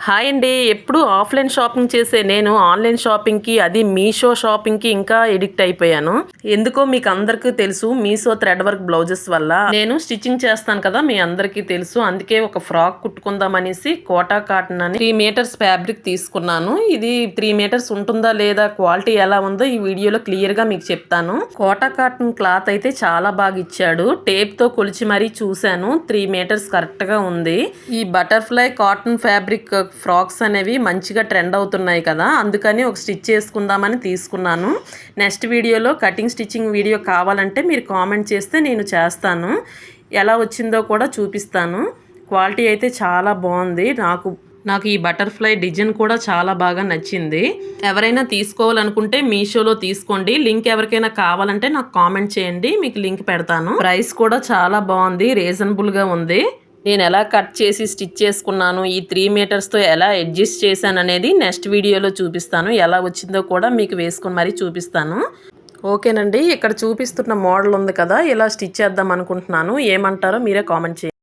Hi అండి. ఎప్పుడు offline shopping చేసే నేను ఆన్లైన్ షాపింగ్కి, అది మీషో షాపింగ్కి ఇంకా ఎడిక్ట్ అయిపోయాను. ఎందుకో మీకు అందరికీ తెలుసు, మీషో థ్రెడ్ వర్క్ బ్లౌజెస్ వల్ల నేను స్టిచ్చింగ్ చేస్తాను కదా, మీ అందరికీ తెలుసు. అందుకే ఒక ఫ్రాక్ కుట్టుకుందాం అనేసి కోటా కాటన్ అని 3 మీటర్స్ ఫ్యాబ్రిక్ తీసుకున్నాను. ఇది 3 మీటర్స్ ఉంటుందా లేదా, క్వాలిటీ ఎలా ఉందో ఈ వీడియోలో క్లియర్గా మీకు చెప్తాను. కోటా కాటన్ క్లాత్ అయితే చాలా బాగా ఇచ్చాడు. టేప్తో కొలిచి మరీ చూశాను, 3 మీటర్స్ కరెక్ట్గా ఉంది. ఈ బటర్ఫ్లై కాటన్ ఫ్యాబ్రిక్ ఫ్రాక్స్ అనేవి మంచిగా ట్రెండ్ అవుతున్నాయి కదా, అందుకని ఒక స్టిచ్ చేసుకుందామని తీసుకున్నాను. నెక్స్ట్ వీడియోలో కటింగ్ స్టిచ్చింగ్ వీడియో కావాలంటే మీరు కామెంట్ చేస్తే నేను చేస్తాను. ఎలా వచ్చిందో కూడా చూపిస్తాను. క్వాలిటీ అయితే చాలా బాగుంది. నాకు ఈ బటర్ఫ్లై డిజైన్ కూడా చాలా బాగా నచ్చింది. ఎవరైనా తీసుకోవాలనుకుంటే మీషోలో తీసుకోండి. లింక్ ఎవరికైనా కావాలంటే నాకు కామెంట్ చేయండి, మీకు లింక్ పెడతాను. ప్రైస్ కూడా చాలా బాగుంది, రీజనబుల్గా ఉంది. నేను ఎలా కట్ చేసి స్టిచ్ చేసుకున్నాను, ఈ 3 మీటర్స్తో ఎలా అడ్జస్ట్ చేశాను అనేది నెక్స్ట్ వీడియోలో చూపిస్తాను. ఎలా వచ్చిందో కూడా మీకు వేసుకొని మరీ చూపిస్తాను. ఓకేనండి, ఇక్కడ చూపిస్తున్న మోడల్ ఉంది కదా, ఇలా స్టిచ్ చేద్దాం అనుకుంటున్నాను. ఏమంటారో మీరే కామెంట్ చేయండి.